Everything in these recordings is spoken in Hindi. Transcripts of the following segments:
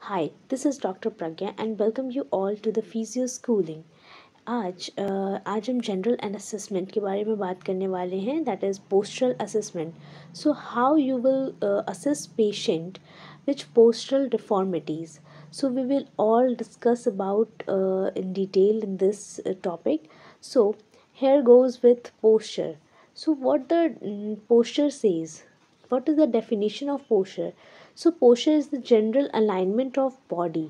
Hi, this is Dr. Pragya and welcome you all to the Physio Schooling. आज हम जनरल एंड असेसमेंट के बारे में बात करने वाले हैं, that is postural assessment. So how you will assess patient which postural deformities. So we will all discuss about in detail in this topic. So here goes with posture. So what the posture says. What is the definition of posture? So posture is the general alignment of body.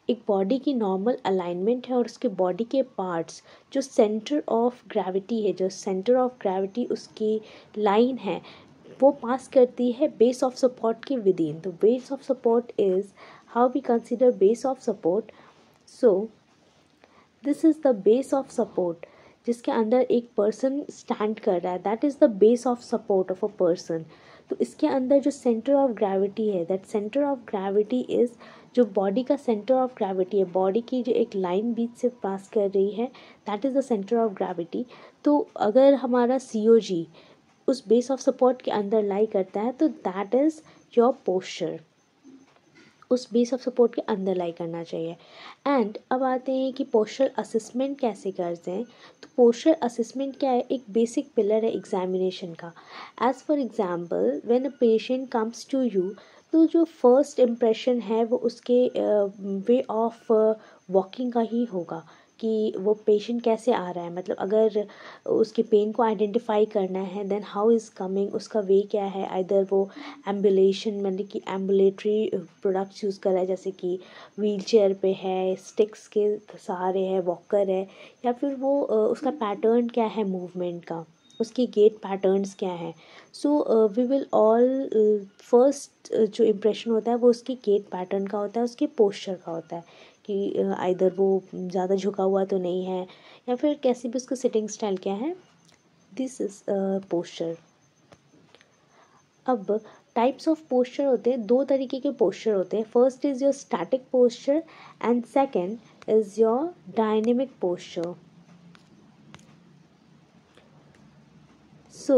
एक बॉडी की नॉर्मल अलाइनमेंट है और उसके बॉडी के पार्ट्स जो सेंटर ऑफ ग्रेविटी है, जो सेंटर ऑफ ग्रेविटी उसकी लाइन है, वो पास करती है बेस ऑफ सपोर्ट के विद इन. तो base of support is how we consider base of support. So this is the base of support जिसके अंदर एक पर्सन स्टैंड कर रहा है. That is the base of support of a person. तो इसके अंदर जो सेंटर ऑफ ग्रेविटी है, that centre of gravity is जो बॉडी का सेंटर ऑफ ग्रेविटी है, बॉडी की जो एक लाइन बीच से पास कर रही है, that is the centre of gravity. तो अगर हमारा COG उस बेस ऑफ सपोर्ट के अंदर लाई करता है तो दैट इज़ योर पोस्चर, उस बेस ऑफ सपोर्ट के अंदर लाई करना चाहिए. एंड अब आते हैं कि पोस्चरल असेसमेंट कैसे करते हैं. तो पोस्चरल असेसमेंट क्या है? एक बेसिक पिलर है एग्जामिनेशन का. As for example when a patient comes to you, तो जो फर्स्ट इम्प्रेशन है वो उसके वे ऑफ वॉकिंग का ही होगा कि वो पेशेंट कैसे आ रहा है. मतलब अगर उसके पेन को आइडेंटिफाई करना है देन हाउ इज़ कमिंग, उसका वे क्या है. आइदर वो एम्बुलेशन मतलब कि एम्बुलेटरी प्रोडक्ट्स यूज़ कर रहा है, जैसे कि व्हील चेयर पे है, स्टिक्स के सहारे है, वॉकर है, या फिर वो उसका पैटर्न क्या है मूवमेंट का, उसकी गेट पैटर्न्स क्या हैं. So we will all first जो इम्प्रेशन होता है वो उसकी गेट पैटर्न का होता है, उसके पोस्चर का होता है कि आइदर वो ज़्यादा झुका हुआ तो नहीं है या फिर कैसी भी उसका सिटिंग स्टाइल क्या है. This is posture. अब टाइप्स ऑफ पोस्चर होते हैं, दो तरीके के पोस्चर होते हैं. First is your static posture and second is your dynamic posture. So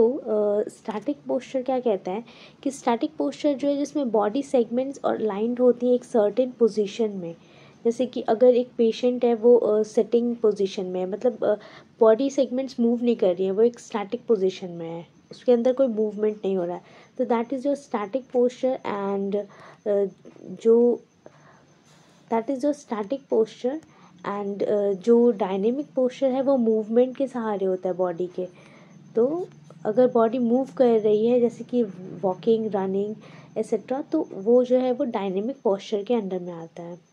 static posture क्या कहता है कि स्टैटिक पोस्चर जो है जिसमें बॉडी सेगमेंट्स और लाइंड होती है एक सर्टेन पोजीशन में. जैसे कि अगर एक पेशेंट है वो सिटिंग पोजीशन में है, मतलब बॉडी सेगमेंट्स मूव नहीं कर रही है, वो एक स्टैटिक पोजीशन में है, उसके अंदर कोई मूवमेंट नहीं हो रहा है, तो that is your static posture. And जो that is your static posture. And जो डायनेमिक पोस्चर है वो मूवमेंट के सहारे होता है बॉडी के. तो अगर बॉडी मूव कर रही है जैसे कि वॉकिंग, रनिंग एक्सेट्रा, तो वो जो है वो डायनेमिक पोस्चर के अंडर में आता है.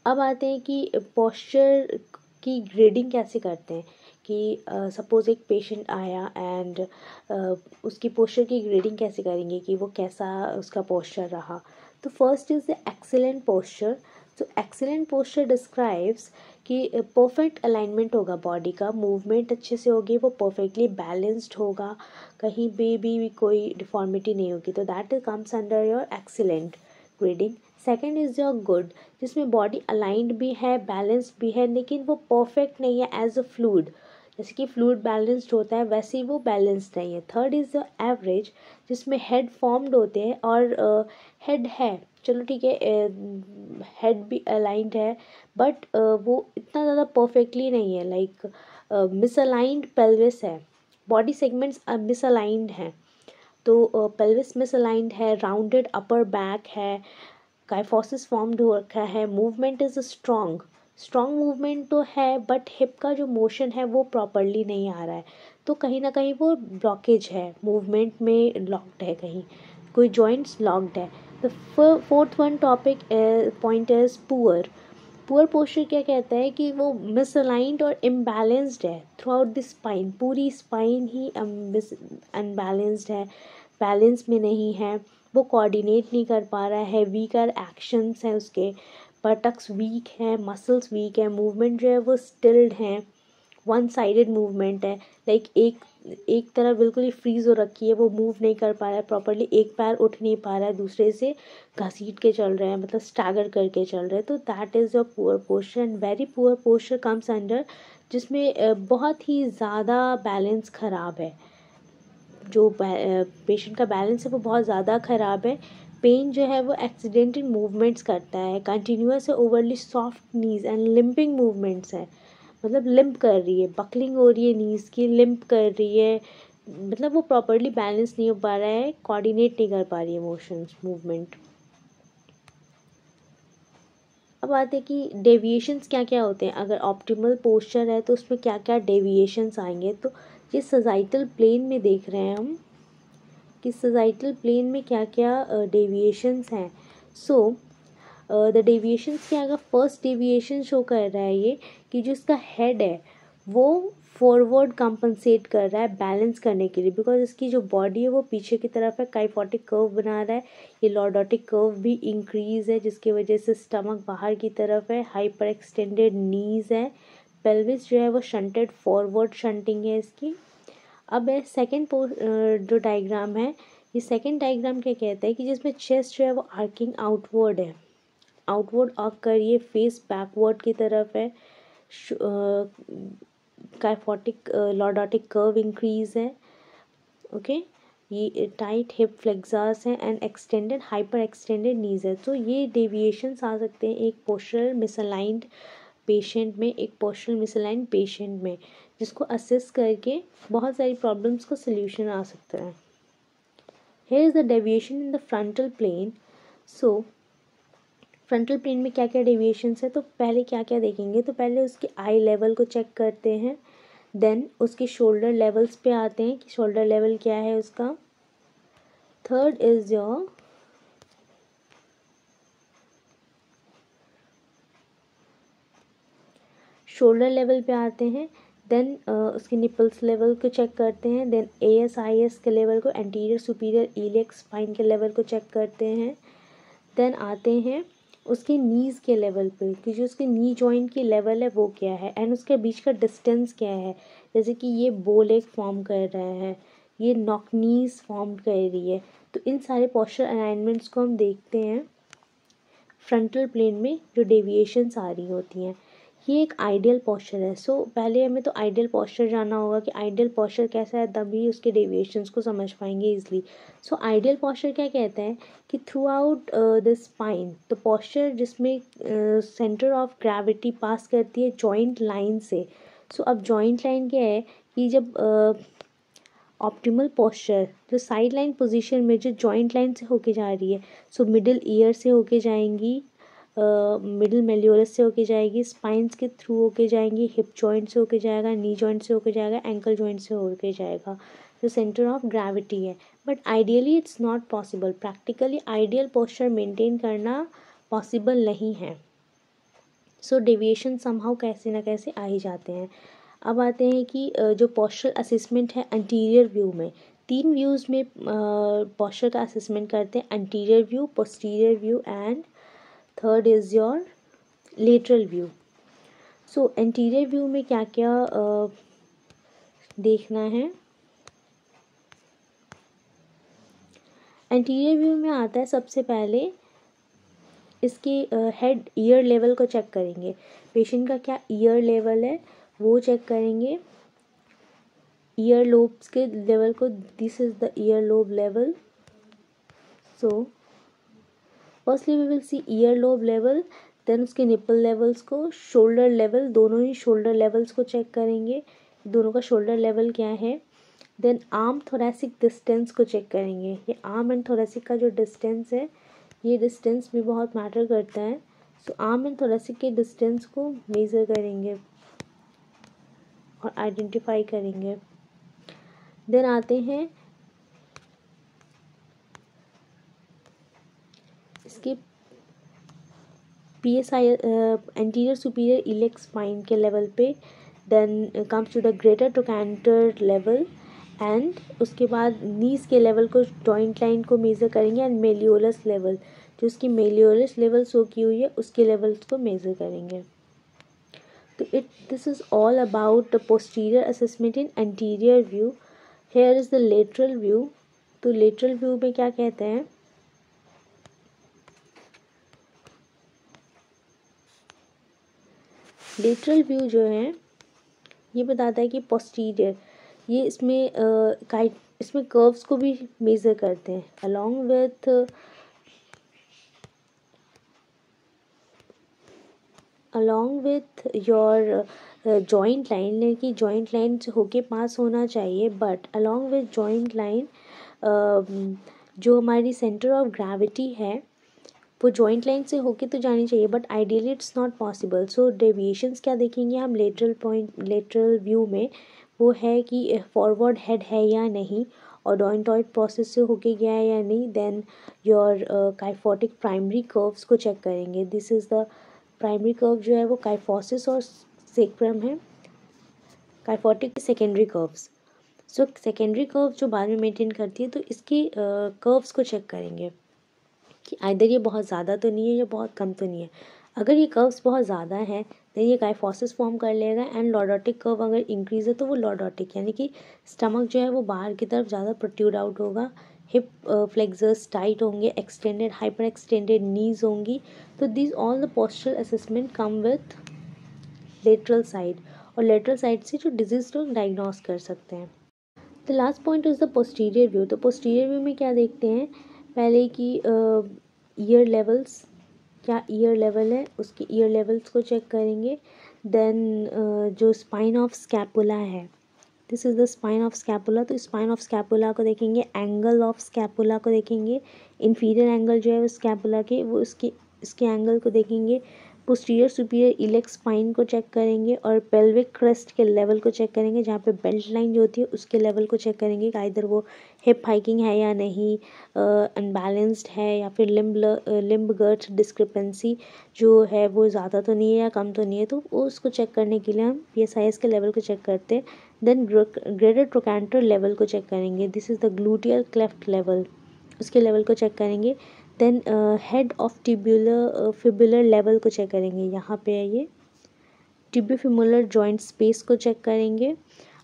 अब आते हैं कि पोस्चर की ग्रेडिंग कैसे करते हैं. कि सपोज़ एक पेशेंट आया एंड उसकी पोस्चर की ग्रेडिंग कैसे करेंगे कि वो कैसा उसका पोस्चर रहा. तो first is the excellent posture. तो एक्सीलेंट पोस्चर डिस्क्राइब्स कि परफेक्ट अलाइनमेंट होगा बॉडी का, मूवमेंट अच्छे से होगी, वो परफेक्टली बैलेंस्ड होगा, कहीं भी कोई डिफॉर्मिटी नहीं होगी. तो that is comes under your excellent grading. Second is your good, जिसमें बॉडी अलाइंड भी है, बैलेंस्ड भी है, लेकिन वो परफेक्ट नहीं है एज अ फ्लूइड. जैसे कि फ्लूइड बैलेंस्ड होता है वैसे ही वो बैलेंस्ड नहीं है. थर्ड इज़ द एवरेज, जिसमें हेड फॉर्म्ड होते हैं और हेड है, चलो ठीक है, हेड भी अलाइंड है, बट वो इतना ज़्यादा परफेक्टली नहीं है. लाइक मिसअलाइंड पेल्विस है, बॉडी सेगमेंट्स मिसअलाइंड हैं. तो पेल्विस मिसअलाइंड है, राउंडेड अपर बैक है, काइफोसिस फॉर्म्ड हो रखा है, movement is strong, strong movement तो है बट हिप का जो मोशन है वो प्रॉपरली नहीं आ रहा है. तो कहीं ना कहीं वो ब्लॉकेज है, मूवमेंट में लॉक्ड है, कहीं कोई जॉइंट्स लॉक्ड है. The fourth one topic point is poor. Poor posture क्या कहता है कि वो मिसअलाइंड और इम्बैलेंस्ड है थ्रू आउट द स्पाइन, पूरी स्पाइन ही अनबैलेंस्ड है, बैलेंस में नहीं है, वो कोऑर्डिनेट नहीं कर पा रहा है, वीकर एक्शंस हैं उसके, बटक्स वीक है, मसल्स वीक है, मूवमेंट जो है वो स्टिल्ड है, वन साइडेड मूवमेंट है. लाइक एक तरफ बिल्कुल ही फ्रीज हो रखी है, वो मूव नहीं कर पा रहा है प्रॉपरली, एक पैर उठ नहीं पा रहा है, दूसरे से घसीट के चल रहे हैं, मतलब स्टैगर करके चल रहे हैं. तो that is your poor posture. And very poor posture comes under जिसमें बहुत ही ज़्यादा बैलेंस ख़राब है, जो पेशेंट का बैलेंस है वो बहुत ज़्यादा ख़राब है, पेन जो है वो एक्सीडेंटल मूवमेंट्स करता है, कंटिन्यूअस है, overly soft knees and limping movements है, मतलब लिम्प कर रही है, बकलिंग हो रही है नीज की, लिम्प कर रही है, मतलब वो प्रॉपरली बैलेंस नहीं हो पा रहा है, कोऑर्डिनेट नहीं कर पा रही है मोशंस मूवमेंट। अब आते हैं कि डेविएशंस क्या क्या होते हैं। अगर ऑप्टिमल पोस्चर है तो उसमें क्या क्या डेविएशंस आएंगे। तो ये सजाइटल प्लेन में देख रहे हैं हम कि सजाइटल प्लेन में क्या क्या डेविएशंस हैं। सो द डेविएशंस क्या, अगर फर्स्ट डेविएशन शो कर रहा है ये कि जो इसका हेड है वो फॉरवर्ड कंपनसेट कर रहा है बैलेंस करने के लिए, बिकॉज इसकी जो बॉडी है वो पीछे की तरफ है, काइफोटिक कर्व बना रहा है, ये लॉर्डोटिक कर्व भी इंक्रीज है जिसकी वजह से स्टमक बाहर की तरफ है, हाइपर एक्सटेंडेड नीज है, पेल्विस जो है वो शंटेड फॉरवर्ड शंटिंग है इसकी। अब है सेकेंड जो डायग्राम है, ये सेकेंड डायग्राम क्या कहता है कि जिसमें चेस्ट जो है वो आर्किंग आउटवर्ड है, आउटवर्ड आर्क कर ये फेस बैकवर्ड की तरफ है, काइफोटिक लॉर्डोटिक कर्व इंक्रीज है, ओके ये टाइट हिप फ्लेक्सर्स हैं एंड एक्सटेंडेड हाइपर एक्सटेंडेड नीज है। तो ये डेविएशंस आ सकते हैं एक पोस्चरल मिसअलाइंड पेशेंट में, एक पोस्चरल मिसअलाइंड पेशेंट में, जिसको असेस करके बहुत सारी प्रॉब्लम्स को सल्यूशन आ सकता है। Here is the deviation in the frontal plane. So frontal plane में क्या क्या डेविएशंस है, तो पहले क्या क्या देखेंगे, तो पहले उसके आई लेवल को चेक करते हैं, देन उसके शोल्डर लेवल्स पे आते हैं कि शोल्डर लेवल क्या है उसका। Third is your shoulder level पे आते हैं, देन उसके निपल्स लेवल को चेक करते हैं, देन AS IS के लेवल को, एंटीरियर सुपीरियर इलियक स्पाइन के लेवल को चेक करते हैं, देन आते हैं उसके नीज़ के लेवल पे कि जो उसके नी जॉइंट की लेवल है वो क्या है एंड उसके बीच का डिस्टेंस क्या है, जैसे कि ये बोल एक फॉर्म कर रहा है, ये नॉक नीज फॉर्म कर रही है। तो इन सारे पोस्चर अलाइनमेंट्स को हम देखते हैं फ्रंटल प्लेन में जो डेविएशंस आ रही होती हैं। ये एक आइडियल पोस्चर है। सो पहले हमें तो आइडियल पोस्चर जानना होगा कि आइडियल पोस्चर कैसा है, तभी उसके डेविएशंस को समझ पाएंगे इजली। सो आइडियल पोस्चर क्या कहते हैं कि थ्रू आउट द स्पाइन, तो पोस्चर जिसमें सेंटर ऑफ ग्रेविटी पास करती है जॉइंट लाइन से। सो अब जॉइंट लाइन क्या है कि जब ऑप्टिमल पोस्चर जो साइड लाइन पोजिशन में जो जॉइंट लाइन से होके जा रही है, सो मिडिल ईयर से होके जाएंगी, मिडिल मेल्योरस से होके जाएगी, स्पाइंस के थ्रू होके जाएंगी, हिप जॉइंट से होके जाएगा, नी जॉइंट से होके जाएगा, एंकल जॉइंट से होके जाएगा, जो सेंटर ऑफ ग्रेविटी है। But ideally it's not possible, practically ideal posture maintain करना पॉसिबल नहीं है। सो डेविएशन समहाउ कैसे ना कैसे आ ही जाते हैं। अब आते हैं कि जो पोस्चरल असेसमेंट है एंटीरियर व्यू में, 3 व्यूज़ में पोस्चर का असेसमेंट करते हैं, anterior view, posterior view and third is your lateral view. So anterior view में क्या क्या देखना है, एंटीरियर व्यू में आता है सबसे पहले इसके हेड ईयर लेवल को चेक करेंगे, पेशेंट का क्या ईयर लेवल है वो चेक करेंगे, ईयर लोब्स के लेवल को, this is the ear lobe level. So firstly we will see ear lobe level, then उसके निपल लेवल्स को, शोल्डर लेवल, दोनों ही शोल्डर लेवल्स को चेक करेंगे, दोनों का शोल्डर लेवल क्या है, देन आर्म थोरेसिक डिस्टेंस को चेक करेंगे, ये आर्म एंड थोरेसिक का जो डिस्टेंस है ये डिस्टेंस भी बहुत मैटर करता है। सो आर्म एंड थोरेसिक के डिस्टेंस को मेज़र करेंगे और आइडेंटिफाई करेंगे। देन आते हैं इसके PSI anterior superior iliac spine के लेवल पे, then comes to the greater trochanter level and उसके बाद नीज के लेवल को, जॉइंट लाइन को मेज़र करेंगे एंड मेलियोलस लेवल, जो उसकी मेलियोलस लेवल शो की हुई है उसके लेवल्स को मेज़र करेंगे। तो this is all about the posterior assessment in anterior view. Here is the lateral view. तो लेटरल व्यू में क्या कहते हैं, लेटरल व्यू जो है ये बताता है कि पोस्टीरियर, ये इसमें इसमें कर्व्स को भी मेज़र करते हैं along with along with your joint line, कि joint line से होके पास होना चाहिए, but along with joint line जो हमारी center of gravity है वो जॉइंट लाइन से होके तो जानी चाहिए, but ideally it's not possible. So deviations क्या देखेंगे हम लेटरल व्यू में, वो है कि फॉरवर्ड हेड है या नहीं, और डॉइंटॉइड प्रोसेस से होके गया है या नहीं. Then your kyphotic primary curves को चेक करेंगे. This is the primary curve जो है वो काइफोसिस और सेक्रम है. Kyphotic secondary curves. So secondary curve जो बाद में मेंटेन करती है, तो इसके कर्व्स को चेक करेंगे कि आइदर ये बहुत ज़्यादा तो नहीं है या बहुत कम तो नहीं है. अगर ये कर्व्स बहुत ज़्यादा है तो ये काइफोसिस फॉर्म कर लेगा, एंड लॉर्डोटिक कर्व अगर इंक्रीज है तो वो लॉर्डोटिक, यानी कि स्टमक जो है वो बाहर की तरफ ज़्यादा प्रोट्रूड आउट होगा, हिप फ्लेक्सर्स टाइट होंगे, एक्सटेंडेड हाइपर एक्सटेंडेड नीज होंगी. तो this all the postural assessment come with lateral side, और लेटरल साइड से जो डिजीज लोग डायग्नोस कर सकते हैं. The last point is the posterior view. तो पोस्टीरियर व्यू में क्या देखते हैं, पहले कि ईयर लेवल्स, क्या ईयर लेवल है, उसके ईयर लेवल्स को चेक करेंगे. देन जो स्पाइन ऑफ स्कैपुला है, this is the spine of scapula. तो स्पाइन ऑफ स्कैपुला को देखेंगे, एंगल ऑफ स्कैपुला को देखेंगे, इन्फीरियर एंगल जो है वो स्कैपुला के, वो इसके एंगल को देखेंगे. पोस्टीरियर सुपीरियर इलेक्स स्पाइन को चेक करेंगे, और पेल्विक क्रेस्ट के लेवल को चेक करेंगे, जहाँ पे बेल्ट लाइन जो होती है उसके लेवल को चेक करेंगे कि आइदर वो हिप हाइकिंग है या नहीं, अनबैलेंस्ड है, या फिर लिम्ब गर्थ डिस्क्रिपेंसी जो है वो ज़्यादा तो नहीं है या कम तो नहीं है. तो वो उसको चेक करने के लिए हम PSIS के लेवल को चेक करते हैं. देन ग्रेटर ट्रोकैंटर लेवल को चेक करेंगे. This is the gluteal cleft level, उसके लेवल को चेक करेंगे. Then head of fibular level को चेक करेंगे, यहाँ पे है ये टिबियोफिमुलर जॉइंट स्पेस को चेक करेंगे,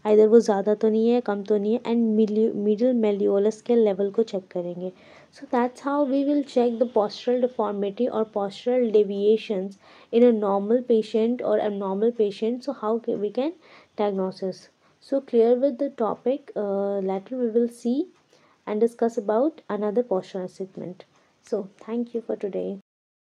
आइदर वो ज़्यादा तो नहीं है कम तो नहीं है. एंड मिडल मेलियोलस के लेवल को चेक करेंगे. So that's how we will check the postural deformity और postural deviations in a normal patient और abnormal patient. So how we can diagnosis. So clear with the topic, later we will see and discuss about another postural assessment. So thank you for today.